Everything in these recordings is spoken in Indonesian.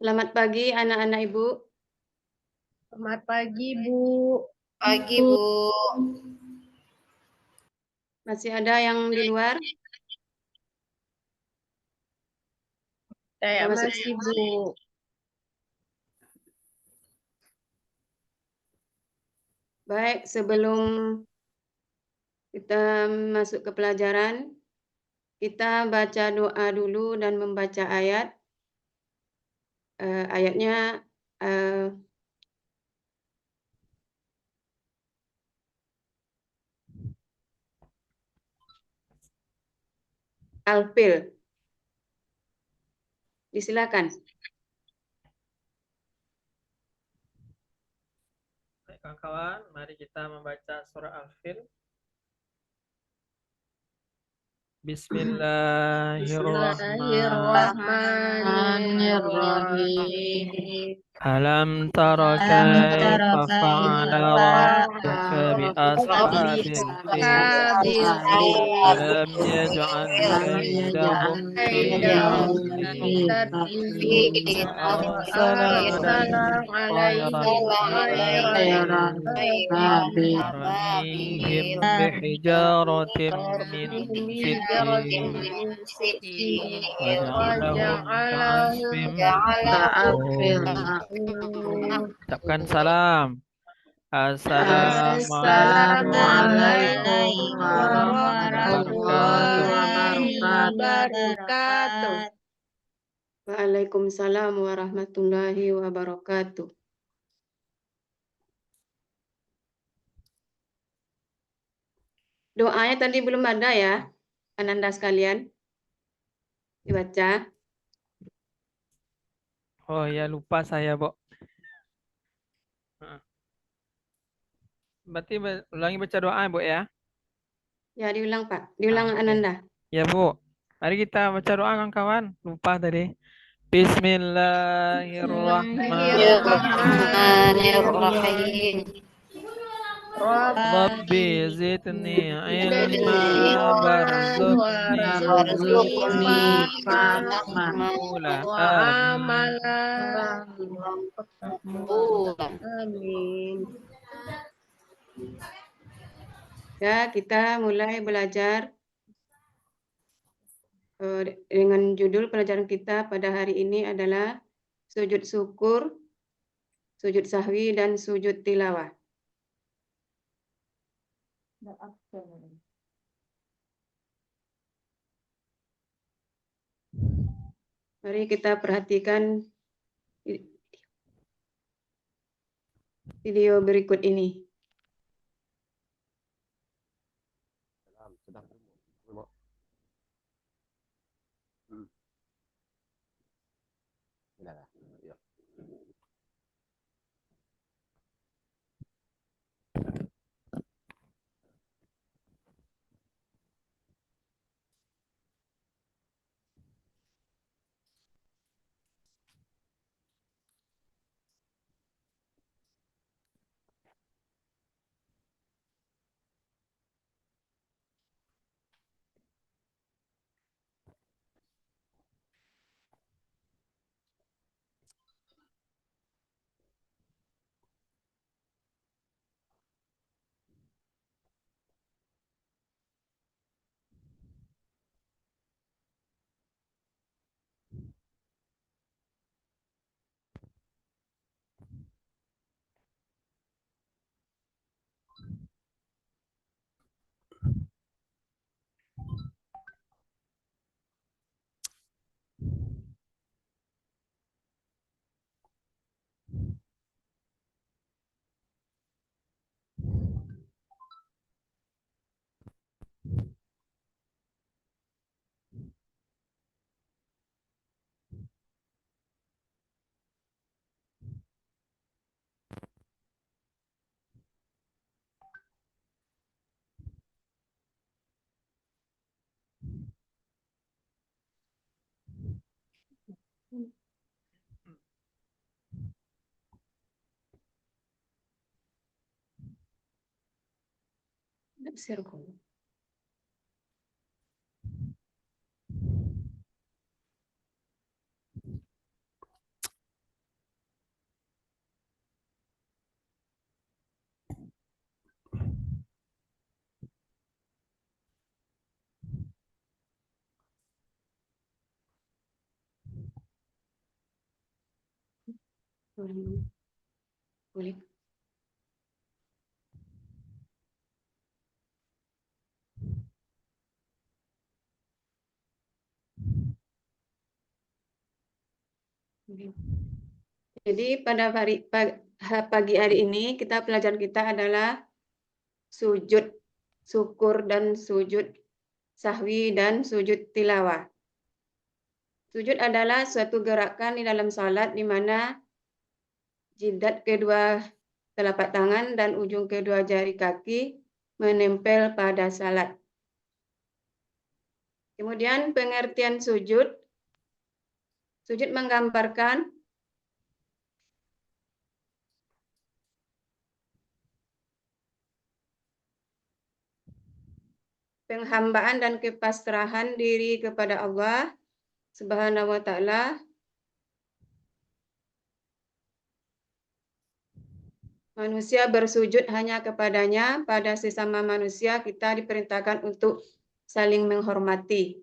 Selamat pagi anak-anak Ibu. Selamat pagi, Bu. Pagi, Bu. Masih ada yang di luar? Saya Masuk. masih, Bu. Baik, sebelum kita masuk ke pelajaran, kita baca doa dulu dan membaca ayat. Ayatnya Al-Fil. Disilakan. Baik kawan-kawan, mari kita membaca surah Al-Fil. Bismillahirrahmanirrahim. Alam tara kaifa fa'ala rabbuka bi ashabil fil. Alam yaj'al kaidahum fi tadlil. Arsala alaihim khairan tarmihim bihijaratin min sijil waja'alahum ka'asfin ma'kul. Ucapkan salam. Assalamualaikum warahmatullahi wabarakatuh. Waalaikumsalam warahmatullahi wabarakatuh. Doanya tadi belum ada ya, Ananda sekalian. Dibaca. Oh ya, lupa saya, Bu. Berarti ulangi baca doa, Bu ya. Ya, diulang Pak. Diulang Ananda. Ya, Bu. Mari kita baca doa kawan-kawan. Lupa tadi. Bismillahirrahmanirrahim. Rabbi zidni ilma warzuqni fahma Amin. Ya, kita mulai belajar dengan judul pelajaran kita pada hari ini adalah sujud syukur, sujud sahwi, dan sujud tilawah. Mari kita perhatikan video berikut ini. Boleh. Jadi pada pagi hari ini pelajaran kita adalah sujud syukur dan sujud sahwi dan sujud tilawah. Sujud adalah suatu gerakan di dalam salat di mana jidat kedua telapak tangan dan ujung kedua jari kaki menempel pada salat. Kemudian pengertian sujud. Sujud menggambarkan penghambaan dan kepasrahan diri kepada Allah Subhanahu wa taala. Manusia bersujud hanya kepadanya, pada sesama manusia kita diperintahkan untuk saling menghormati.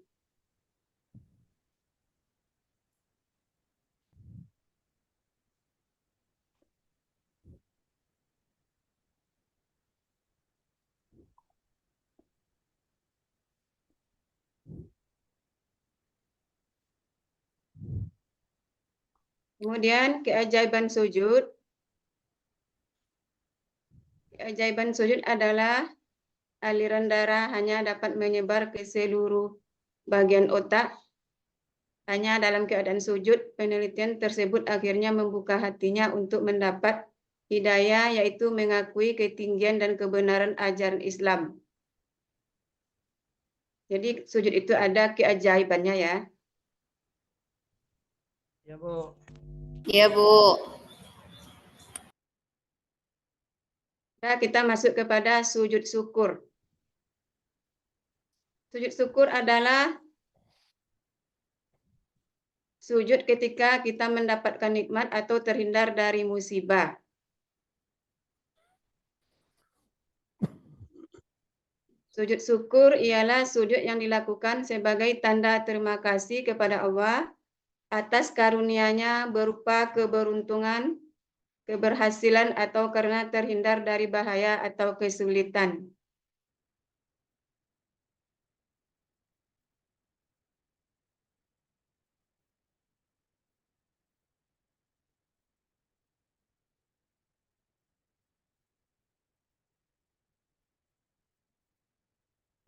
Kemudian keajaiban sujud. Keajaiban sujud adalah aliran darah hanya dapat menyebar ke seluruh bagian otak. Hanya dalam keadaan sujud, penelitian tersebut akhirnya membuka hatinya untuk mendapat hidayah, yaitu mengakui ketinggian dan kebenaran ajaran Islam. Jadi sujud itu ada keajaibannya ya. Ya, Bu. Iya, Bu. Nah, kita masuk kepada sujud syukur. Sujud syukur adalah sujud ketika kita mendapatkan nikmat atau terhindar dari musibah. Sujud syukur ialah sujud yang dilakukan sebagai tanda terima kasih kepada Allah atas karunia-Nya berupa keberuntungan, keberhasilan, atau karena terhindar dari bahaya atau kesulitan.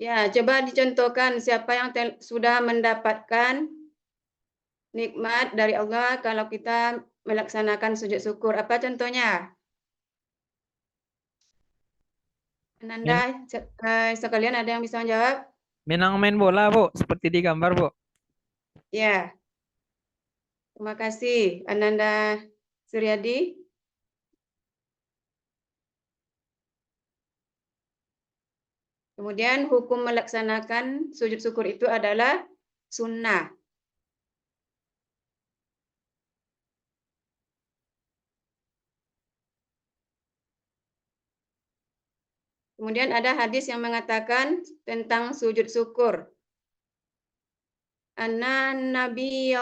Ya, coba dicontohkan siapa yang sudah mendapatkan nikmat dari Allah kalau kita melaksanakan sujud syukur. Apa contohnya? Ananda, sekalian ada yang bisa menjawab? Menang main bola, Bu, seperti di gambar, Bu. Ya, terima kasih Ananda Suryadi. Kemudian hukum melaksanakan sujud syukur itu adalah sunnah. Kemudian ada hadis yang mengatakan tentang sujud syukur. Anan Nabi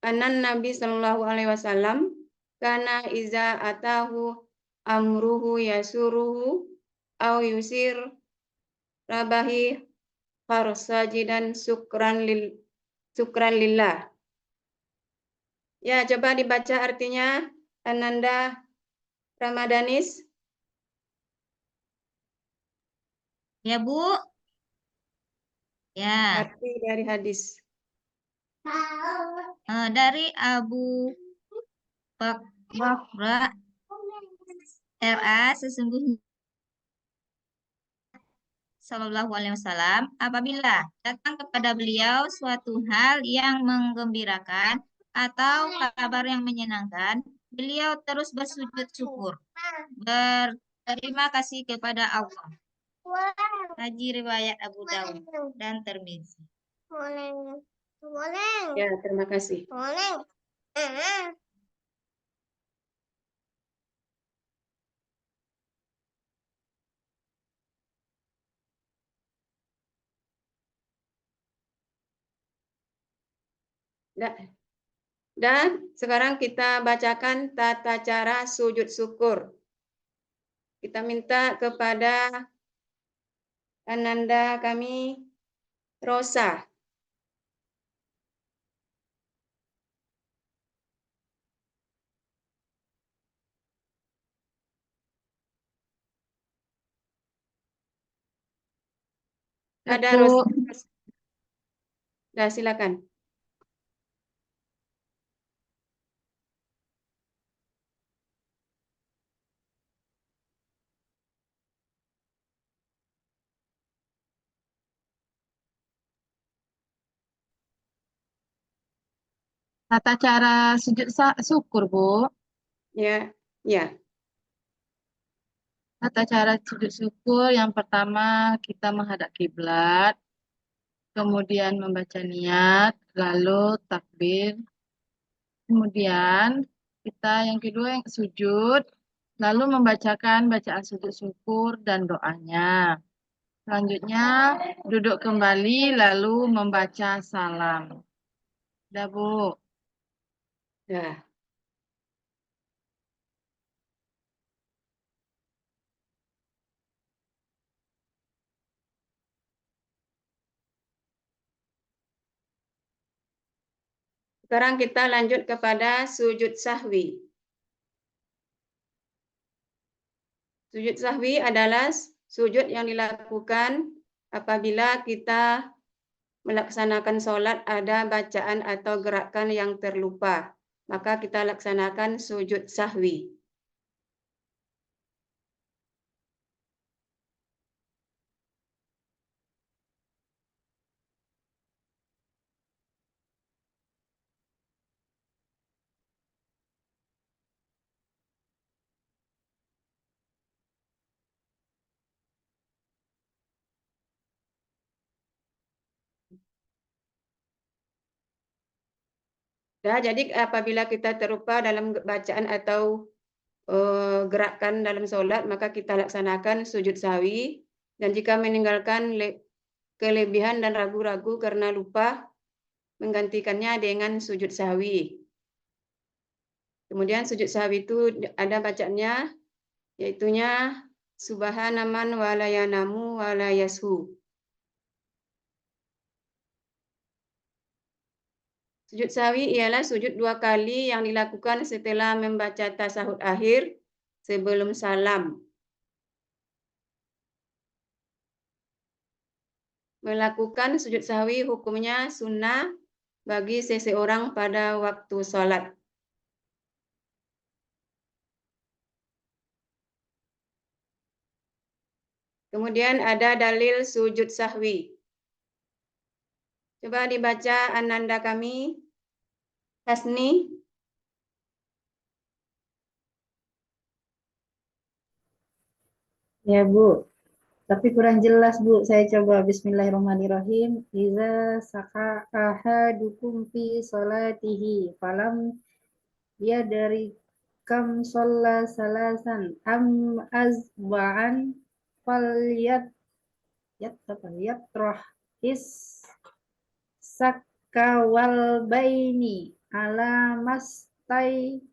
Shallallahu Alaihi Wasallam karena iza atahu amruhu yasuruhu au yusir rabahi farsajidan sukran lillah. Ya, coba dibaca artinya Ananda Ramadanis. Ya, Bu. Ya. Arti dari hadis. Dari Abu Bakra RA sesungguhnya Shallallahu Alaihi Wasallam apabila datang kepada beliau suatu hal yang menggembirakan atau kabar yang menyenangkan, beliau terus bersujud syukur, berterima kasih kepada Allah. Haji riwayat Abu Dawud dan Tirmizi. Ya, terima kasih. Enggak. Dan sekarang kita bacakan tata cara sujud syukur. Kita minta kepada Ananda kami, Rosa. Ada Bu. Rosa. Nah, silakan. Tata cara sujud syukur, Bu. Ya, ya. Tata cara sujud syukur yang pertama kita menghadap kiblat, kemudian membaca niat, lalu takbir. Kemudian kita yang kedua yang sujud, lalu membacakan bacaan sujud syukur dan doanya. Selanjutnya duduk kembali lalu membaca salam. Udah, Bu. Nah, sekarang kita lanjut kepada sujud sahwi. Sujud sahwi adalah sujud yang dilakukan apabila kita melaksanakan sholat ada bacaan atau gerakan yang terlupa. Maka kita laksanakan sujud sahwi. Ya, jadi apabila kita terlupa dalam bacaan atau gerakan dalam sholat, maka kita laksanakan sujud sahwi. Dan jika meninggalkan kelebihan dan ragu-ragu karena lupa, menggantikannya dengan sujud sahwi. Kemudian sujud sahwi itu ada bacaannya, yaitunya subhanaman walayanamu walayashu. Sujud sahwi ialah sujud 2 kali yang dilakukan setelah membaca tasahud akhir sebelum salam. Melakukan sujud sahwi hukumnya sunnah bagi seseorang pada waktu sholat. Kemudian ada dalil sujud sahwi. Coba dibaca Ananda kami, Hasni. Ya, Bu. Tapi kurang jelas, Bu. Saya coba Bismillahirrahmanirrahim. Iza saka ahadukum fi salatihi falam ya dari kam sholla salasan am azba'an falyat yatroh is sakawal baini ala mastai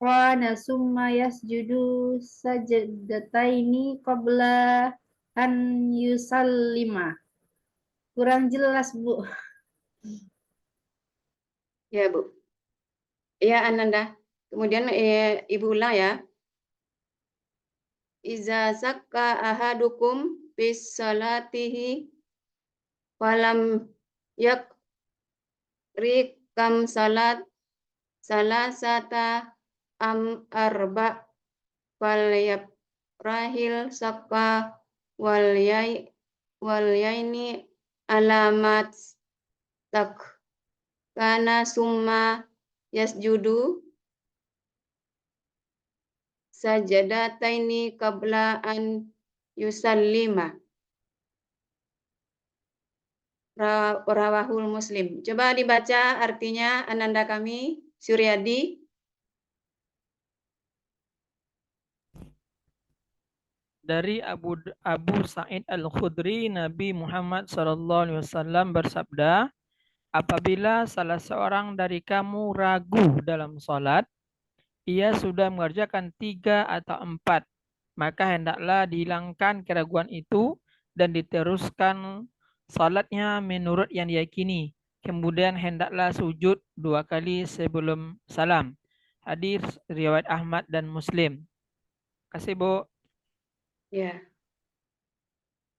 Wana summa yasjudu sajdataini qabla an yusallima. Kurang jelas, Bu. Ya, Bu. Ya, Ananda. Kemudian Ibu ulang ya. Iza zakka ahadukum bis salatihi falam yakri kam salasata am arba rahil sakka wal yaini alamat tak kana summa yasjudu sajadataini qabla an yusallima. Rawahul Muslim. Coba dibaca artinya Ananda kami, Suryadi. Dari Abu Sa'id Al-Khudri, Nabi Muhammad SAW bersabda, apabila salah seorang dari kamu ragu dalam sholat, ia sudah mengerjakan 3 atau 4, maka hendaklah dihilangkan keraguan itu dan diteruskan salatnya menurut yang diyakini. Kemudian hendaklah sujud 2 kali sebelum salam. Hadis riwayat Ahmad dan Muslim. Kasih, Bu. Ya.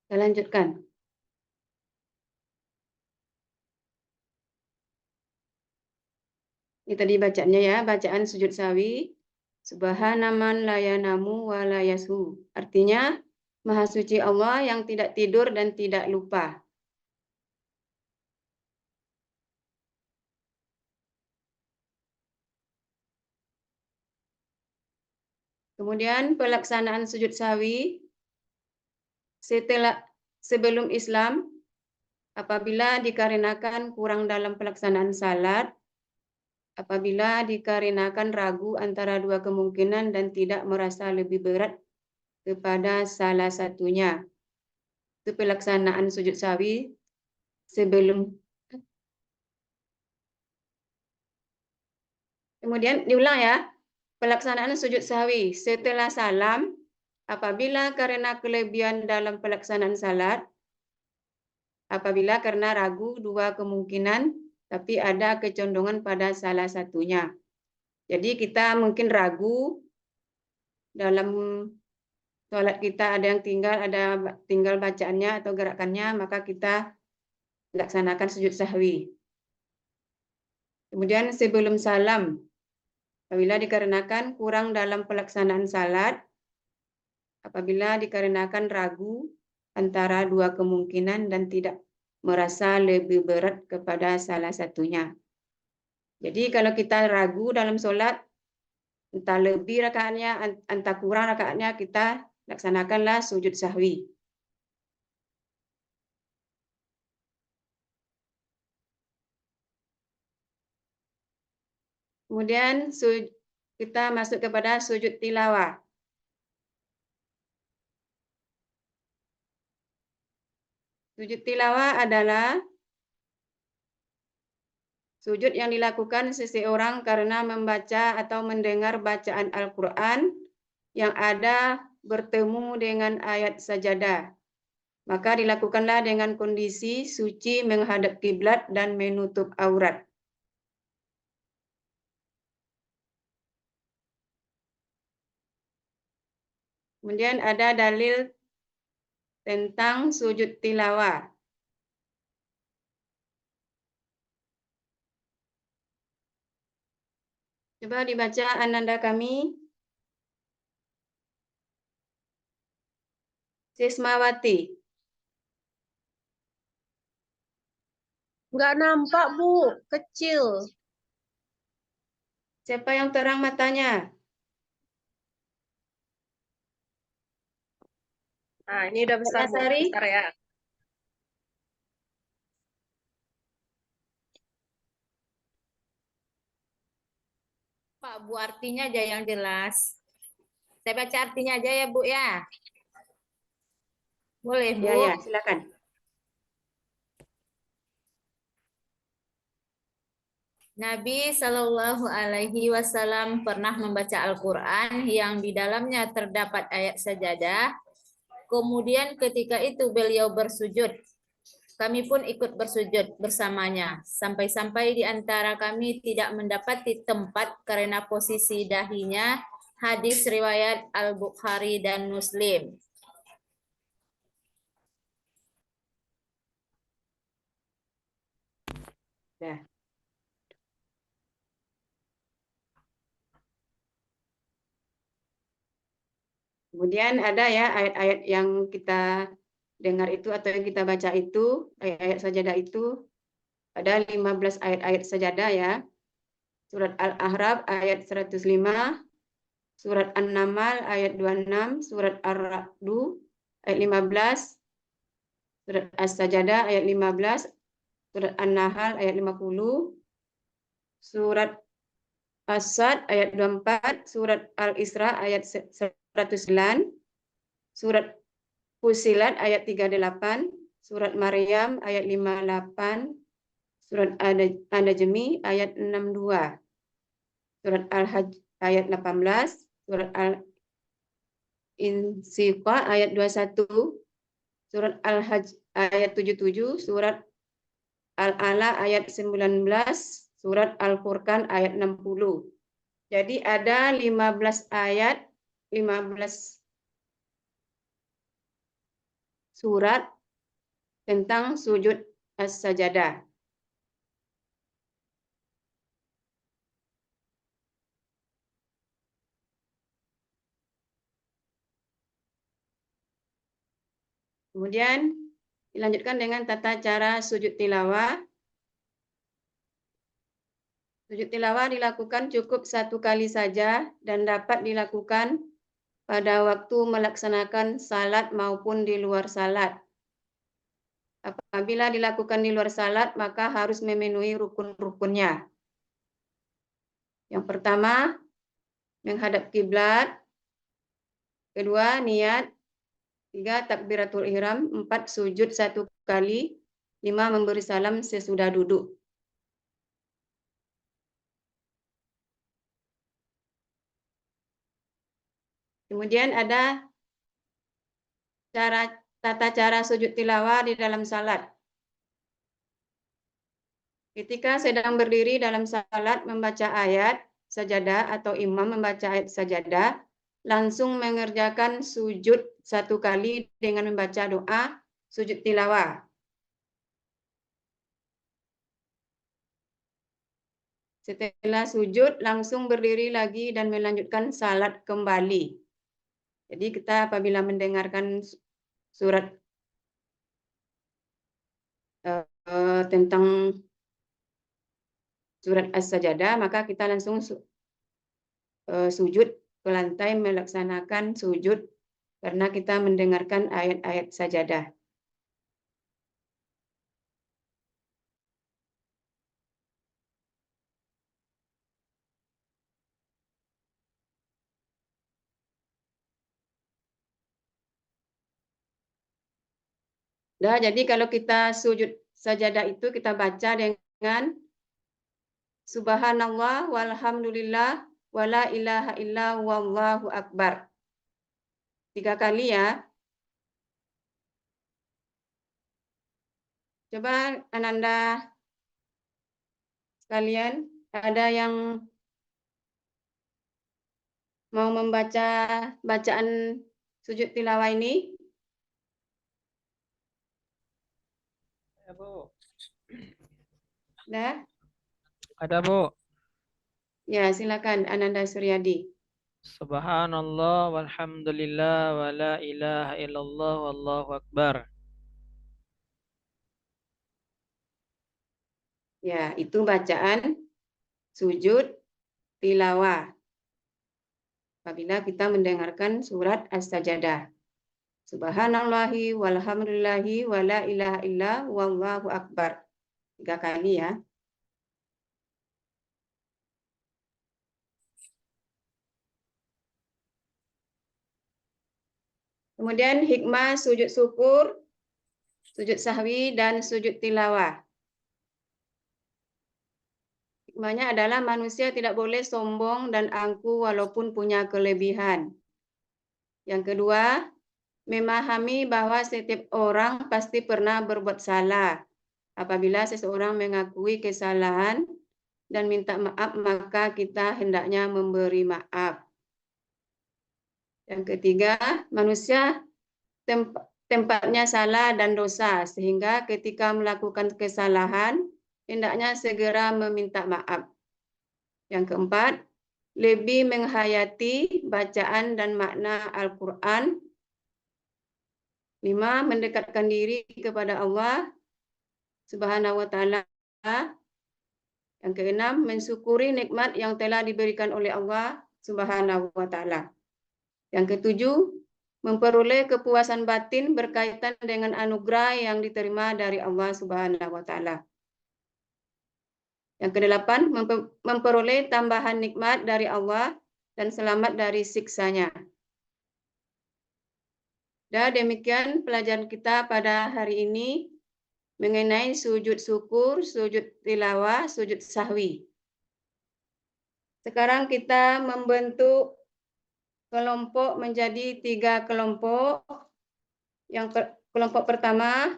Kita lanjutkan. Ini tadi bacaannya ya, bacaan sujud sawi. Subhana man la yanamu wa la yashu. Artinya, Maha suci Allah yang tidak tidur dan tidak lupa. Kemudian pelaksanaan sujud sawi sebelum Islam, apabila dikarenakan kurang dalam pelaksanaan salat, apabila dikarenakan ragu antara 2 kemungkinan dan tidak merasa lebih berat kepada salah satunya. Itu pelaksanaan sujud sawi sebelum. Kemudian diulang ya. Pelaksanaan sujud sahwi setelah salam, apabila karena kelebihan dalam pelaksanaan salat, apabila karena ragu 2 kemungkinan, tapi ada kecondongan pada salah satunya. Jadi kita mungkin ragu dalam salat kita ada yang tinggal bacaannya atau gerakannya, maka kita laksanakan sujud sahwi. Kemudian sebelum salam, apabila dikarenakan kurang dalam pelaksanaan salat, apabila dikarenakan ragu antara 2 kemungkinan dan tidak merasa lebih berat kepada salah satunya. Jadi kalau kita ragu dalam sholat, entah lebih rakaatnya, entah kurang rakaatnya, kita laksanakanlah sujud sahwi. Kemudian kita masuk kepada sujud tilawah. Sujud tilawah adalah sujud yang dilakukan seseorang karena membaca atau mendengar bacaan Al-Quran yang ada bertemu dengan ayat sajadah. Maka dilakukanlah dengan kondisi suci menghadap kiblat dan menutup aurat. Kemudian ada dalil tentang sujud tilawah. Coba dibaca ananda kami. Sismawati. Nggak nampak, Bu. Kecil. Siapa yang terang matanya? Nah, ini udah besar, Bu. Nasari? Besar ya. Pak, Bu, artinya aja yang jelas. Saya baca artinya aja ya, Bu, ya. Boleh, Bu? Ya, silakan. Nabi Shallallahu Alaihi Wasallam pernah membaca Al-Quran yang di dalamnya terdapat ayat sajadah. Kemudian ketika itu beliau bersujud. Kami pun ikut bersujud bersamanya. Sampai-sampai di antara kami tidak mendapati tempat karena posisi dahinya. Hadis riwayat Al-Bukhari dan Muslim. Ya. Kemudian ada ya ayat-ayat yang kita dengar itu atau yang kita baca itu, ayat-ayat sajadah itu. Ada 15 ayat-ayat sajadah ya. Surat Al-A'raf ayat 105, Surat An-Naml ayat 26, Surat Ar-Ra'du ayat 15, Surat As-Sajadah ayat 15, Surat An-Nahl ayat 50, Surat As-Sad ayat 24, Surat Al-Isra ayat 109, Surat Fusilat ayat 38, Surat Maryam ayat 58, Surat An-Najmi ayat 62. Surat Al-Hajj ayat 18. Surat Al-Insyiqah ayat 21. Surat Al-Hajj ayat 77. Surat Al-Ala ayat 19. Surat Al-Furqan ayat 60. Jadi ada 15 ayat, 15 surat tentang sujud as-sajadah. Kemudian dilanjutkan dengan tata cara sujud tilawah. Sujud tilawah dilakukan cukup 1 kali saja dan dapat dilakukan pada waktu melaksanakan salat maupun di luar salat. Apabila dilakukan di luar salat, maka harus memenuhi rukun-rukunnya. Yang pertama, menghadap kiblat. Kedua, niat. 3, takbiratul ihram. 4, sujud 1 kali. 5, memberi salam sesudah duduk. Kemudian ada tata cara sujud tilawah di dalam salat. Ketika sedang berdiri dalam salat membaca ayat sajadah atau imam membaca ayat sajadah, langsung mengerjakan sujud 1 kali dengan membaca doa sujud tilawah. Setelah sujud, langsung berdiri lagi dan melanjutkan salat kembali. Jadi kita apabila mendengarkan surat tentang surat As-Sajadah, maka kita langsung sujud ke lantai melaksanakan sujud karena kita mendengarkan ayat-ayat sajadah. Nah, jadi kalau kita sujud sajadah itu kita baca dengan Subhanallah walhamdulillah wala ilaha illa wallahu akbar. 3 kali ya. Coba Ananda sekalian, ada yang mau membaca bacaan sujud tilawah ini? Ya, Bu. Ada? Ada, Bu. Ya, silakan Ananda Suryadi. Subhanallah walhamdulillah wa la ilaha illallah wallahu akbar. Ya, itu bacaan sujud tilawah. Apabila kita mendengarkan surat As-Sajadah. Subhanallahi walhamdulillahi wa la ilaha illa wallahu akbar. 3 kali ya. Kemudian hikmah sujud syukur, sujud sahwi, dan sujud tilawah. Hikmahnya adalah manusia tidak boleh sombong dan angkuh walaupun punya kelebihan. Yang kedua, memahami bahwa setiap orang pasti pernah berbuat salah. Apabila seseorang mengakui kesalahan dan minta maaf, maka kita hendaknya memberi maaf. Yang ketiga, manusia tempatnya salah dan dosa, sehingga ketika melakukan kesalahan, hendaknya segera meminta maaf. Yang keempat, lebih menghayati bacaan dan makna Al-Quran. 5, mendekatkan diri kepada Allah Subhanahu wa Ta'ala. Yang keenam, mensyukuri nikmat yang telah diberikan oleh Allah Subhanahu wa Ta'ala. Yang ketujuh, memperoleh kepuasan batin berkaitan dengan anugerah yang diterima dari Allah Subhanahu wa Ta'ala. Yang kedelapan, memperoleh tambahan nikmat dari Allah dan selamat dari siksanya. Dan demikian pelajaran kita pada hari ini. mengenai sujud syukur, sujud tilawah, sujud sahwi. Sekarang kita membentuk kelompok menjadi 3 kelompok. Kelompok pertama,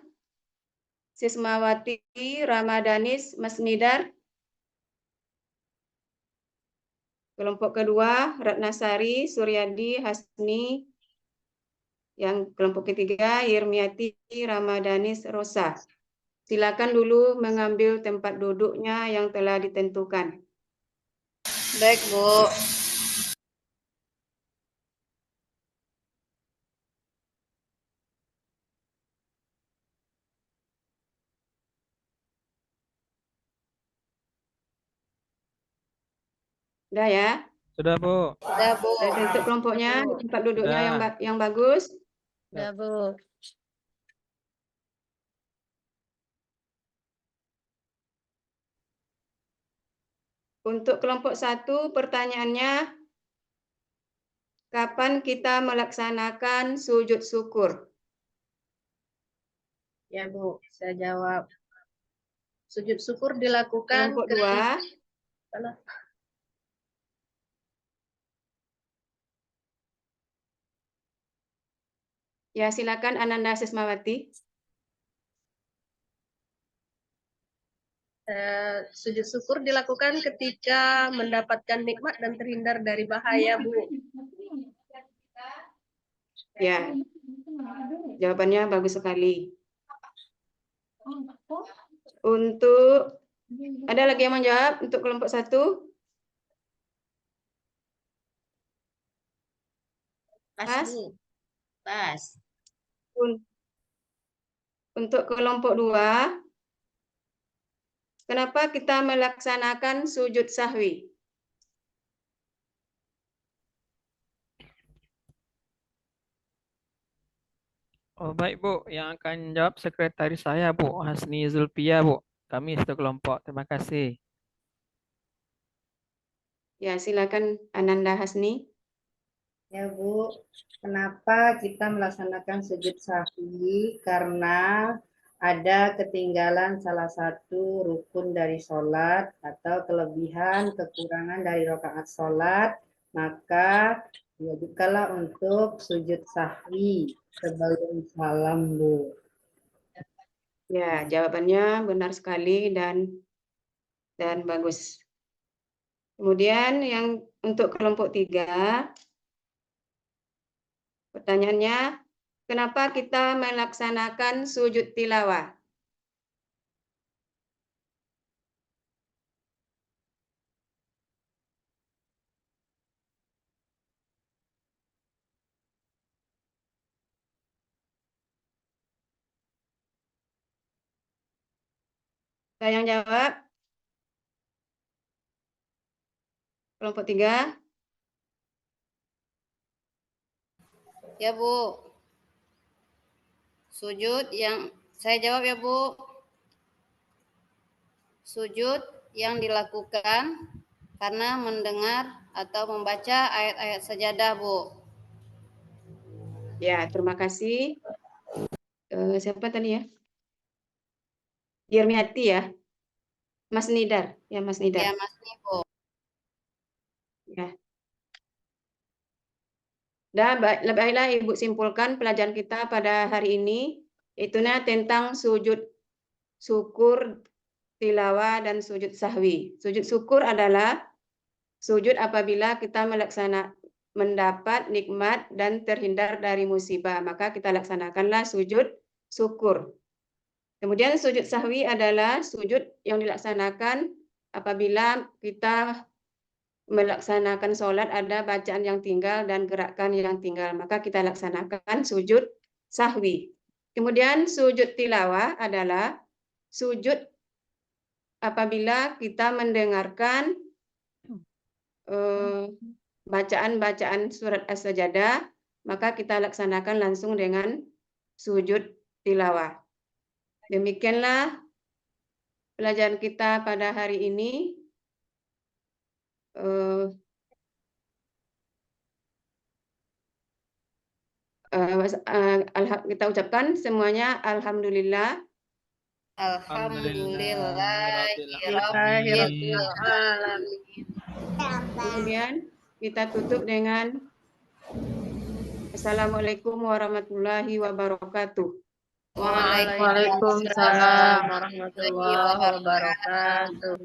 Sismawati, Ramadanis, Masnidar. Kelompok kedua, Ratnasari, Suryadi, Hasni. Yang kelompok ketiga, Yirmiati, Ramadanis, Rosa. Silakan dulu mengambil tempat duduknya yang telah ditentukan. Baik, Bu. Sudah ya? Sudah, Bu. Sudah, Bu. Sudah tentu kelompoknya, tempat duduknya Sudah. yang bagus. Sudah, Bu. Untuk kelompok 1, pertanyaannya, kapan kita melaksanakan sujud syukur? Ya, Bu. Saya jawab. Sujud syukur dilakukan Kelompok 2, ya silakan Ananda Sismawati. Sujud syukur dilakukan ketika mendapatkan nikmat dan terhindar dari bahaya, Bu. Ya, jawabannya bagus sekali. Untuk, ada lagi yang menjawab untuk kelompok 1? Pas, Bu. Pas. Untuk kelompok 2, kenapa kita melaksanakan sujud sahwi? Oh, baik, Bu. Yang akan jawab sekretaris saya, Bu, Hasni Zulpia, Bu. Kami satu kelompok. Terima kasih. Ya, silakan Ananda Hasni. Ya, Bu. Kenapa kita melaksanakan sujud sahwi? Karena ada ketinggalan salah satu rukun dari sholat atau kelebihan kekurangan dari rakaat sholat, maka diwajibkanlah untuk sujud sahwi sebelum salam, Bu. Ya, jawabannya benar sekali dan bagus. Kemudian yang untuk kelompok 3, pertanyaannya, kenapa kita melaksanakan sujud tilawah? Saya yang jawab. Kelompok 3. Ya, Bu. Sujud yang saya jawab ya, Bu. Sujud yang dilakukan karena mendengar atau membaca ayat-ayat sajadah, Bu. Ya, terima kasih. Siapa tadi ya? Yirmiati ya? Mas Nidar. Ya, Mas Nidar. Ya, Mas Bu. Ya. Dan baiklah Ibu simpulkan pelajaran kita pada hari ini. Itunya tentang sujud syukur, tilawah, dan sujud sahwi. Sujud syukur adalah sujud apabila kita mendapat nikmat dan terhindar dari musibah. Maka kita laksanakanlah sujud syukur. Kemudian sujud sahwi adalah sujud yang dilaksanakan apabila kita melaksanakan sholat ada bacaan yang tinggal dan gerakan yang tinggal. Maka kita laksanakan sujud sahwi. Kemudian sujud tilawah adalah sujud apabila kita mendengarkan bacaan-bacaan surat as-sajadah, maka kita laksanakan langsung dengan sujud tilawah. Demikianlah pelajaran kita pada hari ini. Kita ucapkan semuanya alhamdulillah. Alhamdulillahirabbil alamin. Kemudian kita tutup dengan Assalamualaikum warahmatullahi wabarakatuh. Waalaikumsalam warahmatullahi wabarakatuh.